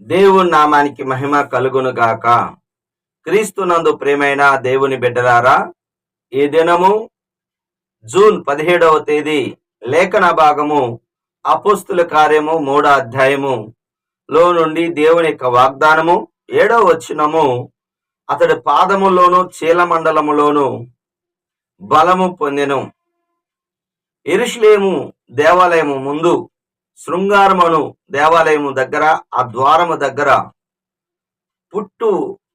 దేవుని నామానికి మహిమ కలుగును గాక. క్రీస్తునందు ప్రియమైన దేవుని బిడ్డలారా, ఈ దినము జూన్ 17వ తేదీ లేఖన భాగము అపోస్తుల కార్యము 3వ అధ్యాయము లో నుండి దేవుని యొక్క వాగ్దానము 7వ వచనము, అతడి పాదములోను చీలమండలములోను బలము పొందెను. యెరూషలేము దేవాలయము ముందు శృంగారమును దేవాలయము దగ్గర ఆ ద్వారము దగ్గర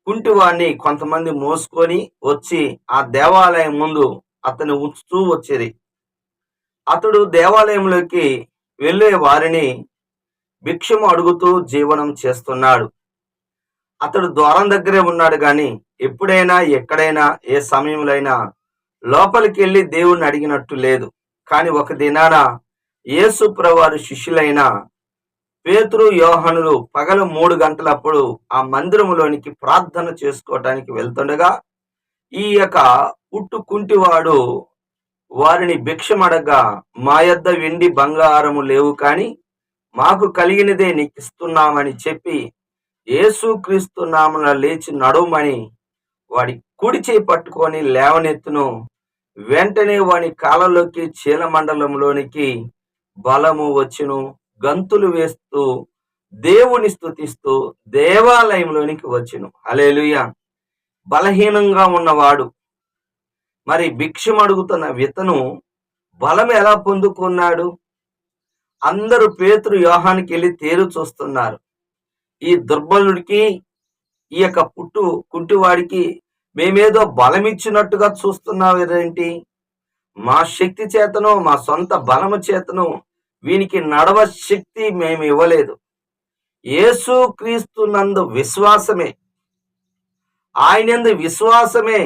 కుంటివాణ్ణి కొంతమంది మోసుకొని వచ్చి ఆ దేవాలయం ముందు అతను ఉంచుతూ వచ్చేది. అతడు దేవాలయంలోకి వెళ్ళే వారిని భిక్షము అడుగుతూ జీవనం చేస్తున్నాడు. అతడు ద్వారం దగ్గరే ఉన్నాడు గాని ఎప్పుడైనా ఎక్కడైనా ఏ సమయంలో లోపలికి వెళ్ళి దేవుణ్ణి అడిగినట్టు లేదు. కానీ ఒక దినాన యేసు ప్రభువారి శిష్యులైన పేతురు యోహానులు పగలు 3 గంటలప్పుడు ఆ మందిరములోనికి ప్రార్థన చేసుకోవటానికి వెళ్తుండగా ఈ యొక్క కుంటివాడు వారిని భిక్షమడగా, మా యొద్ద వెండి బంగారము లేవు, కానీ మాకు కలిగినదే నీకు ఇస్తున్నామని చెప్పి యేసుక్రీస్తు నామమున లేచి నడవమని వాడి కుడి చేయి పట్టుకొని లేవనెత్తును. వెంటనే వాని కాళ్ళలోకి చీలమండలంలోనికి బలము వచ్చును. గంతులు వేస్తూ దేవుని స్తుతిస్తూ దేవాలయంలోనికి వచ్చును. హల్లెలూయా. బలహీనంగా ఉన్నవాడు, మరి భిక్షం అడుగుతున్న వితను బలం ఎలా పొందుకున్నాడు? అందరూ పేతురు యోహానికి వెళ్ళి తేరు చూస్తున్నారు. ఈ దుర్బలుడికి, ఈ యొక్క కుంటివాడికి మేమేదో బలమిచ్చినట్టుగా చూస్తున్నావేంటి? మా శక్తి చేతను, మా సొంత బలము చేతను వీనికి నడవ శక్తి మేము ఇవ్వలేదు. యేసుక్రీస్తు నందు విశ్వాసమే, ఆయనందు విశ్వాసమే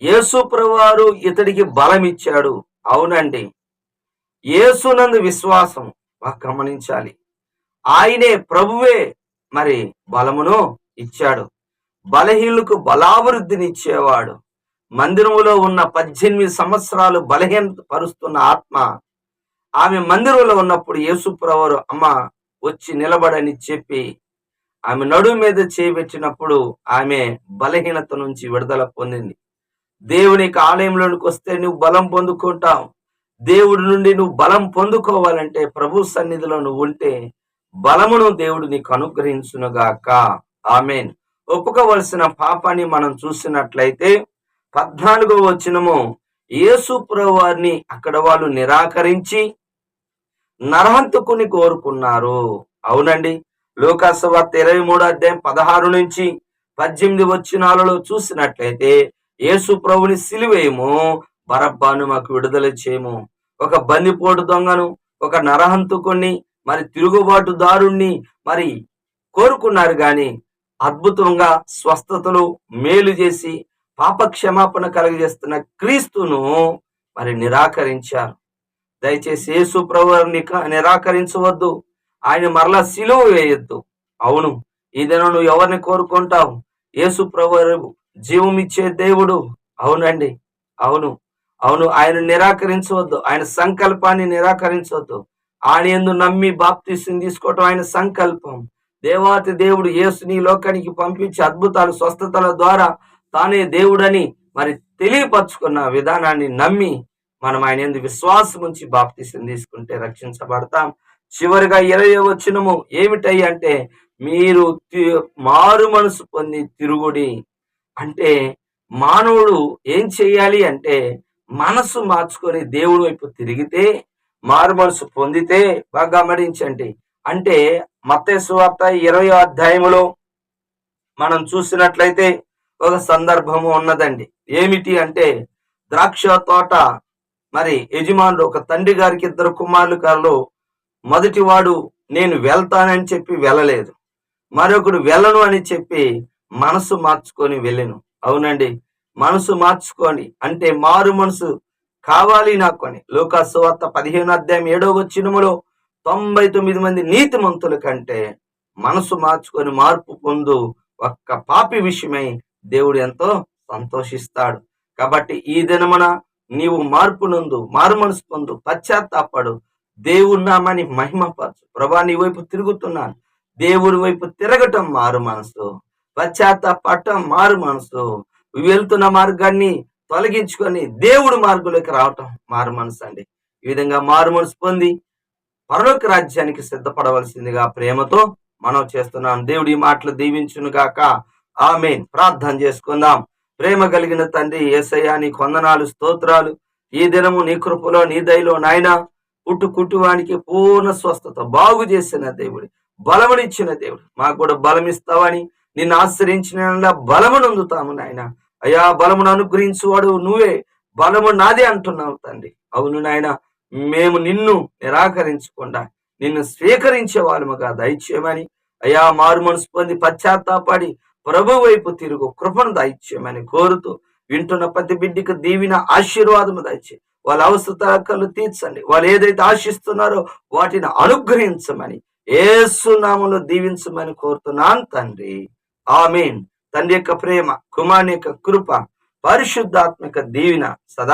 యేసు ప్రభువారు ఇతడికి బలం ఇచ్చాడు. అవునండి, యేసునందు విశ్వాసం గమనించాలి. ఆయనే ప్రభువే మరి బలమును ఇచ్చాడు. బలహీనులకు బలాభివృద్ధినిచ్చేవాడు. మందిరములో ఉన్న 18 సంవత్సరాలు బలహీన పరుస్తున్న ఆత్మ ఆమె మందిరంలో ఉన్నప్పుడు యేసు ప్రభువారు అమ్మ వచ్చి నిలబడని చెప్పి ఆమె నడుము మీద చేయబెట్టినప్పుడు ఆమె బలహీనత నుంచి విడుదల పొందింది. దేవునికి ఆలయంలోనికి వస్తే నువ్వు బలం పొందుకుంటావు. దేవుడి నుండి నువ్వు బలం పొందుకోవాలంటే ప్రభు సన్నిధిలో నువ్వు ఉంటే బలమును దేవుడు నీకు అనుగ్రహించునుగాక. ఆమేన్. ఒప్పుకోవలసిన పాపాన్ని మనం చూసినట్లయితే 14వ వచనము, యేసు ప్రభువారిని అక్కడ వాళ్ళు నిరాకరించి నరహంతకుని కోరుకున్నారు. అవునండి, లూకాసు వార్త 23వ అధ్యాయం 16 నుంచి 18 వచనాలలో చూసినట్లయితే యేసు ప్రభుని సిలువేయము, బరబ్బను మాకు విడుదల చేయము. ఒక బందిపోటు దొంగను, ఒక నరహంతకుని, మరి తిరుగుబాటుదారుణ్ణి మరి కోరుకున్నారు గాని అద్భుతంగా స్వస్థతలు మేలు చేసి పాప క్షమాపణ కలుగజేస్తున్న క్రీస్తును మరి నిరాకరించారు. దయచేసి యేసు ప్రభువుని నిరాకరించవద్దు. ఆయన మరలా సిలువ వేయొద్దు. అవును, ఈ దినం నువ్వు ఎవరిని కోరుకుంటావు? యేసు ప్రభువు జీవం ఇచ్చే దేవుడు. అవునండి, అవును అవును ఆయన నిరాకరించవద్దు. ఆయన సంకల్పాన్ని నిరాకరించవద్దు. ఆయన యందు నమ్మి బాప్తిసం తీసుకోవటం ఆయన సంకల్పం. దేవాతి దేవుడు యేసుని లోకానికి పంపించి అద్భుతాలు స్వస్థతల ద్వారా తానే దేవుడని మరి తెలియపరచుకున్న విధానాన్ని నమ్మి మనం ఆయన యందు విశ్వాసం ఉంచి బాప్తిసం తీసుకుంటే రక్షించబడతాం. చివరిగా 20వ వచనము ఏమిటయ్యి అంటే, మీరు మారు మనసు పొంది తిరుగుడి. అంటే మానవుడు ఏం చేయాలి అంటే మనసు మార్చుకొని దేవుడి వైపు తిరిగితే, మారు మనసు పొందితే, బాగా గమనించండి. అంటే మత్తయి సువార్త 20వ అధ్యాయములో మనం చూసినట్లయితే ఒక సందర్భము ఉన్నదండి. ఏమిటి అంటే, ద్రాక్ష తోట మరి యజమానుడు, ఒక తండ్రి గారికి 2 కుమారులు గారు, మొదటి వాడు నేను వెళ్తానని చెప్పి వెళ్ళలేదు, మరొకడు వెళ్ళను అని చెప్పి మనసు మార్చుకొని వెళ్ళెను. అవునండి, మనసు మార్చుకొని అంటే మారు మనసు కావాలి నాకు అని లూకాసు వార్త 15వ అధ్యాయం 7వ వచనములో 99 మంది నీతిమంతుల కంటే మనసు మార్చుకొని మార్పు పొందు ఒక్క పాపి విషయమై దేవుడు ఎంతో సంతోషిస్తాడు. కాబట్టి ఈ దినమున నీవు మార్పు నందు, మారు మనసు పొందు, పశ్చాత్తాపడు, దేవుని నామాన్ని మహిమపరచు. ప్రభా నీ వైపు తిరుగుతున్నాను, దేవుడి వైపు తిరగటం మారు మనసు, పశ్చాత్తాపడటం మారు మనసు, వెళ్తున్న మార్గాన్ని తొలగించుకొని దేవుడి మార్గంలోకి రావటం మారు మనసు అండి. ఈ విధంగా మారు మనసు పొంది పరలోక రాజ్యానికి సిద్ధపడవలసిందిగా ప్రేమతో మనం చేస్తున్నాం. దేవుడి మాటలు దీవించును గాక. ఆమేన్. ప్రార్థన చేసుకుందాం. ప్రేమ కలిగిన తండ్రి యేసయ్యా, నీకు వందనాలు, స్తోత్రాలు. ఈ దినము నీ కృపలో నీ దయలో నాయన కుటుంబానికి పూర్ణ స్వస్థత బాగు చేసిన దేవుడు, బలమునిచ్చిన దేవుడు, మాకు కూడా బలమిస్తావని నిన్ను ఆశ్రయించిన బలమును అందుతాము నాయన. అయ్యా, బలమును అనుగ్రహించువాడు నువ్వే, బలము నాదే అంటున్నావు తండ్రి. అవును నాయన, మేము నిన్ను నిరాకరించకుండా నిన్ను స్వీకరించే వాళ్ళముగా దయచేయమని, అయ్యా మారు మనసు పొంది పశ్చాత్తాపడి ప్రభు వైపు తిరుగు కృపను దయచేయమని కోరుతూ, వింటున్న ప్రతి బిడ్డకు దీవిన ఆశీర్వాదము దయచే, వాళ్ళ అవసరతలు తీర్చండి. వాళ్ళు ఏదైతే ఆశిస్తున్నారో వాటిని అనుగ్రహించమని యేసు నామములో దీవించమని కోరుతున్నాను తండ్రి. ఆమేన్. తండ్రి యొక్క ప్రేమ, కుమారుని యొక్క కృప, పరిశుద్ధాత్మక దీవెన సదా